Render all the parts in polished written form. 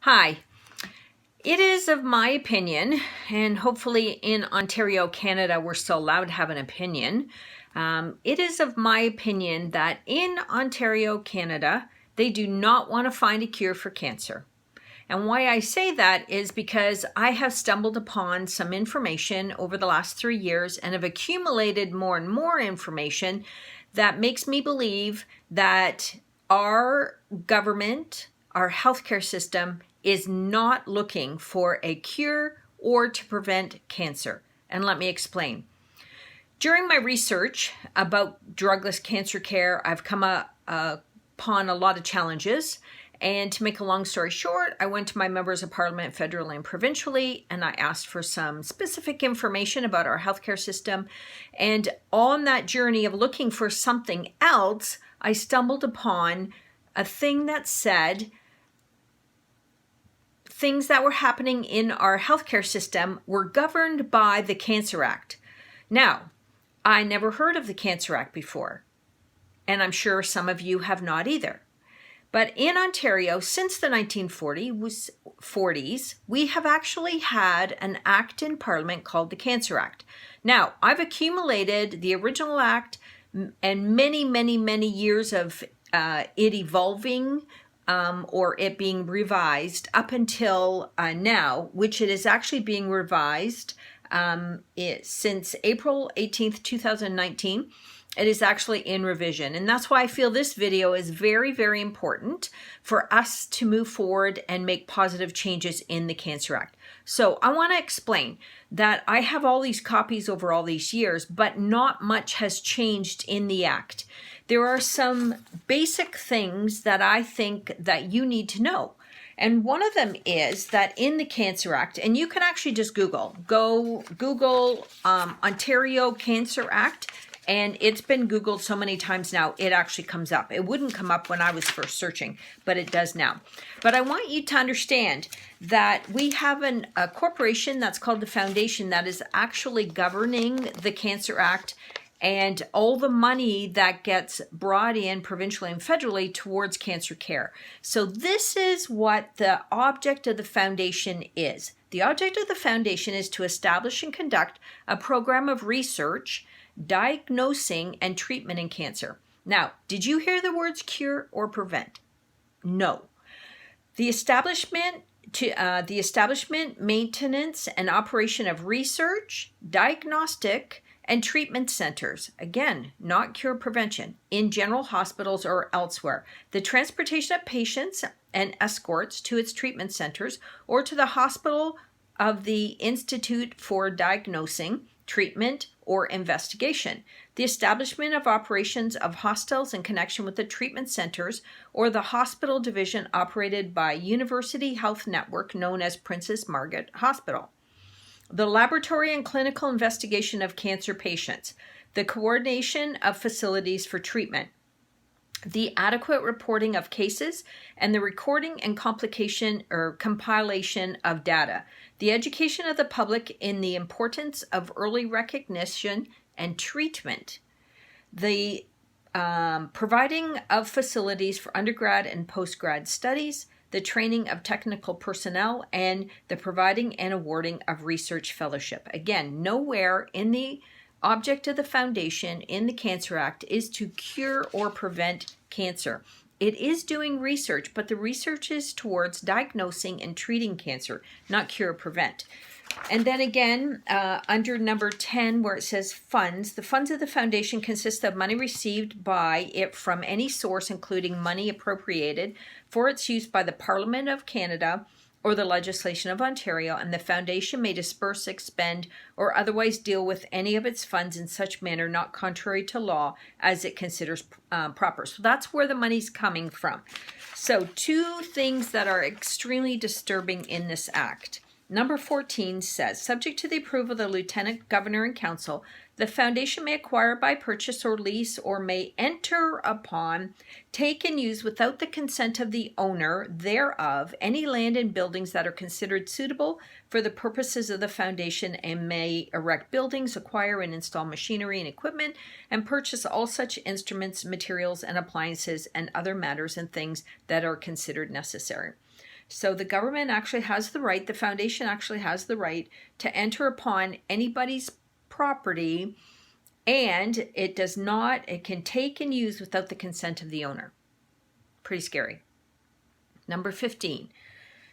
Hi. It is of my opinion, and hopefully in Ontario, Canada, we're still allowed to have an opinion. It is of my opinion that in Ontario, Canada, they do not want to find a cure for cancer. And why I say that is because I have stumbled upon some information over the last 3 years and have accumulated more and more information that makes me believe that our government, our healthcare system, is not looking for a cure or to prevent cancer. And let me explain. During my research about drugless cancer care, I've come upon a lot of challenges. And to make a long story short, I went to my members of parliament federally and provincially, and I asked for some specific information about our healthcare system. And on that journey of looking for something else, I stumbled upon a thing that said things that were happening in our healthcare system were governed by the Cancer Act. Now, I never heard of the Cancer Act before, and I'm sure some of you have not either. But in Ontario, since the 1940s, we have actually had an act in Parliament called the Cancer Act. Now, I've accumulated the original act and many years of it evolving or it being revised up until now, which it is actually being revised since April 18th, 2019. It is actually in revision. And that's why I feel this video is very important for us to move forward and make positive changes in the Cancer Act. So I want to explain that I have all these copies over all these years, but not much has changed in the Act. There are some basic things that I think that you need to know. And one of them is that in the Cancer Act, and you can actually just go Google Ontario Cancer Act, and it's been Googled so many times now, it actually comes up. It wouldn't come up when I was first searching, but it does now. But I want you to understand that we have a corporation that's called the Foundation that is actually governing the Cancer Act and all the money that gets brought in provincially and federally towards cancer care. So this is what the object of the foundation is. The object of the foundation is to establish and conduct a program of research, diagnosing, and treatment in cancer. Now, did you hear the words cure or prevent? No. The establishment, maintenance, and operation of research, diagnostic, and treatment centers, again, not cure prevention, in general hospitals or elsewhere. The transportation of patients and escorts to its treatment centers or to the hospital of the Institute for Diagnosing, Treatment, or Investigation. The establishment of operations of hostels in connection with the treatment centers or the hospital division operated by University Health Network known as Princess Margaret Hospital. The laboratory and clinical investigation of cancer patients, the coordination of facilities for treatment, the adequate reporting of cases, and the recording and compilation of data, the education of the public in the importance of early recognition and treatment, the providing of facilities for undergrad and postgrad studies, the training of technical personnel, and the providing and awarding of research fellowship. Again, nowhere in the object of the foundation in the Cancer Act is to cure or prevent cancer. It is doing research, but the research is towards diagnosing and treating cancer, not cure or prevent. And then again, under number 10, where it says funds, the funds of the foundation consist of money received by it from any source, including money appropriated for its use by the Parliament of Canada or the legislation of Ontario, and the foundation may disperse, expend, or otherwise deal with any of its funds in such manner not contrary to law as it considers proper. So that's where the money's coming from. So two things that are extremely disturbing in this act. Number 14 says, subject to the approval of the Lieutenant Governor and Council, the foundation may acquire by purchase or lease or may enter upon, take and use without the consent of the owner thereof any land and buildings that are considered suitable for the purposes of the foundation and may erect buildings, acquire and install machinery and equipment, and purchase all such instruments, materials, and appliances and other matters and things that are considered necessary. So the government actually has the right, the foundation actually has the right to enter upon anybody's property, and it can take and use without the consent of the owner. Pretty scary. Number 15.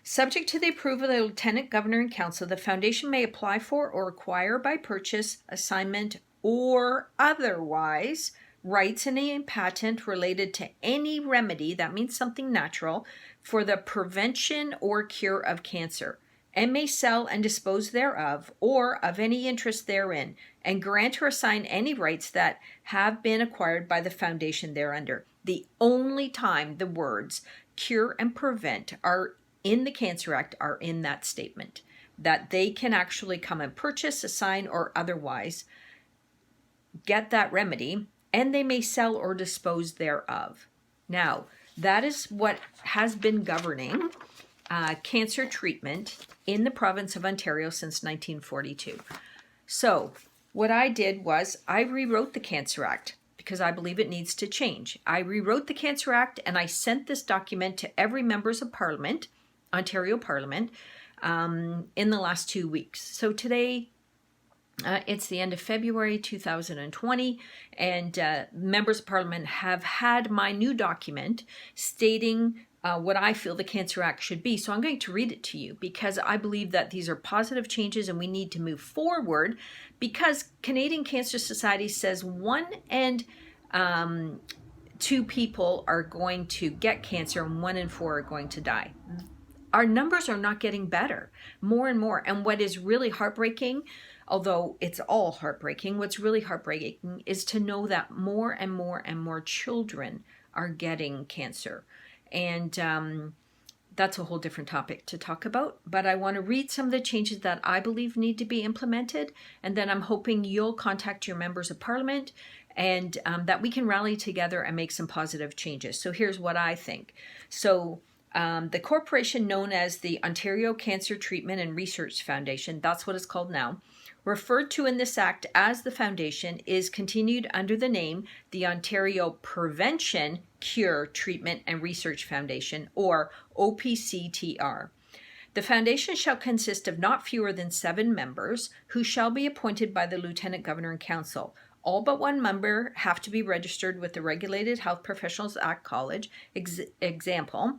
Subject to the approval of the Lieutenant Governor and Council, the foundation may apply for or acquire by purchase, assignment, or otherwise rights in a patent related to any remedy, that means something natural, for the prevention or cure of cancer, and may sell and dispose thereof or of any interest therein, and grant or assign any rights that have been acquired by the foundation thereunder. The only time the words cure and prevent are in the Cancer Act are in that statement, that they can actually come and purchase, assign, or otherwise get that remedy, and they may sell or dispose thereof. Now, that is what has been governing cancer treatment in the province of Ontario since 1942. So what I did was I rewrote the Cancer Act because I believe it needs to change. I rewrote the Cancer Act and I sent this document to every members of Parliament, Ontario Parliament, in the last 2 weeks. So today, it's the end of February 2020, and members of Parliament have had my new document stating what I feel the Cancer Act should be. So I'm going to read it to you because I believe that these are positive changes and we need to move forward, because Canadian Cancer Society says 1 in 2 people are going to get cancer and 1 in 4 are going to die. Our numbers are not getting better, more and more. And what is really heartbreaking, although it's all heartbreaking, what's really heartbreaking is to know that more and more and more children are getting cancer. And that's a whole different topic to talk about. But I want to read some of the changes that I believe need to be implemented. And then I'm hoping you'll contact your members of Parliament and that we can rally together and make some positive changes. So here's what I think. So the corporation known as the Ontario Cancer Treatment and Research Foundation, that's what it's called now, referred to in this act as the foundation, is continued under the name the Ontario Prevention, Cure, Treatment and Research Foundation, or OPCTR. The foundation shall consist of not fewer than 7 members who shall be appointed by the Lieutenant Governor and Council. All but 1 member have to be registered with the Regulated Health Professionals Act College, example,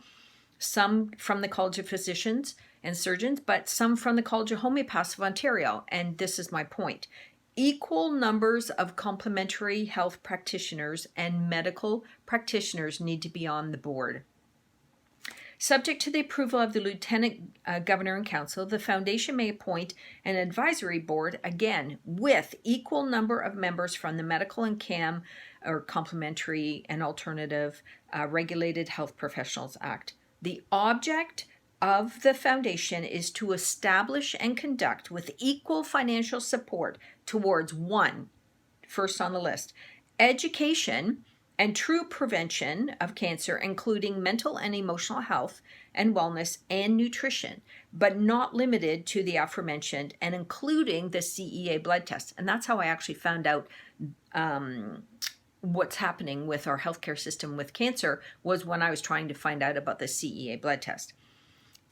some from the College of Physicians and Surgeons, but some from the College of Homeopaths of Ontario. And this is my point. Equal numbers of complementary health practitioners and medical practitioners need to be on the board. Subject to the approval of the Lieutenant Governor and Council, the foundation may appoint an advisory board, again, with equal number of members from the medical and CAM, or Complementary and Alternative Regulated Health Professionals Act. The object of the foundation is to establish and conduct with equal financial support towards 1, first on the list, education and true prevention of cancer, including mental and emotional health and wellness and nutrition, but not limited to the aforementioned, and including the CEA blood test. And that's how I actually found out what's happening with our healthcare system with cancer, was when I was trying to find out about the CEA blood test.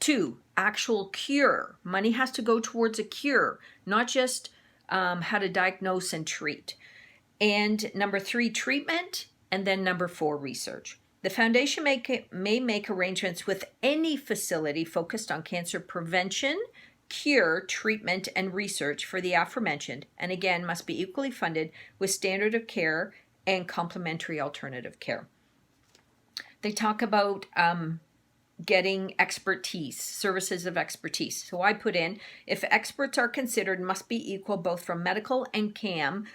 2, actual cure. Money has to go towards a cure, not just how to diagnose and treat. And number 3, treatment. And then number 4, research. The foundation may make arrangements with any facility focused on cancer prevention, cure, treatment, and research for the aforementioned, and again must be equally funded with standard of care and complementary alternative care. They talk about getting expertise, services of expertise. So I put in, if experts are considered, must be equal both from medical and CAM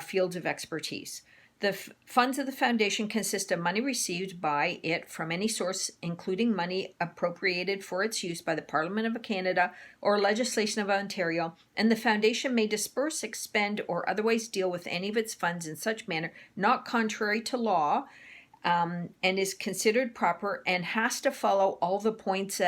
fields of expertise. The funds of the foundation consist of money received by it from any source, including money appropriated for its use by the Parliament of Canada or legislation of Ontario, and the foundation may disperse, expend, or otherwise deal with any of its funds in such manner not contrary to law, and is considered proper and has to follow all the points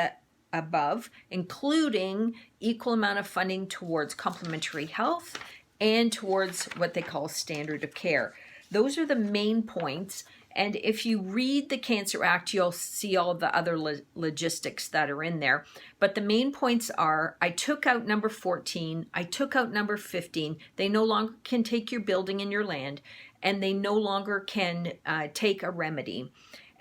above, including equal amount of funding towards complementary health and towards what they call standard of care. Those are the main points, And if you read the Cancer Act, you'll see all the other logistics that are in there. But the main points are, I took out number 14, I took out number 15. They no longer can take your building and your land, and they no longer can take a remedy.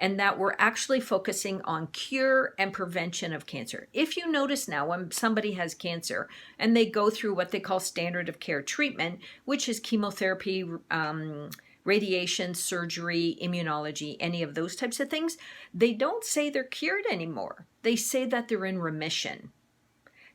And that we're actually focusing on cure and prevention of cancer. If you notice now, when somebody has cancer and they go through what they call standard of care treatment, which is chemotherapy, radiation, surgery, immunology, any of those types of things, they don't say they're cured anymore. They say that they're in remission.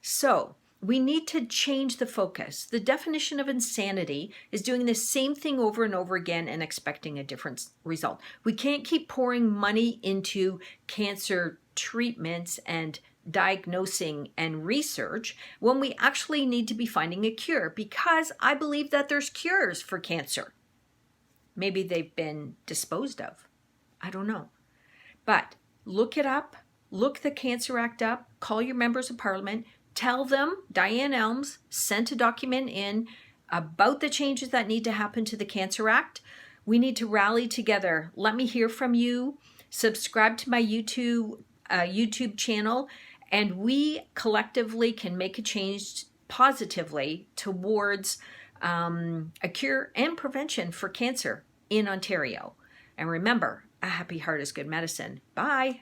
So we need to change the focus. The definition of insanity is doing the same thing over and over again and expecting a different result. We can't keep pouring money into cancer treatments and diagnosing and research when we actually need to be finding a cure, because I believe that there's cures for cancer. Maybe they've been disposed of. I don't know. But look it up. Look the Cancer Act up. Call your members of parliament. Tell them Diane Elms sent a document in about the changes that need to happen to the Cancer Act. We need to rally together. Let me hear from you. Subscribe to my YouTube channel, and we collectively can make a change positively towards a cure and prevention for cancer in Ontario. And remember, a happy heart is good medicine. Bye.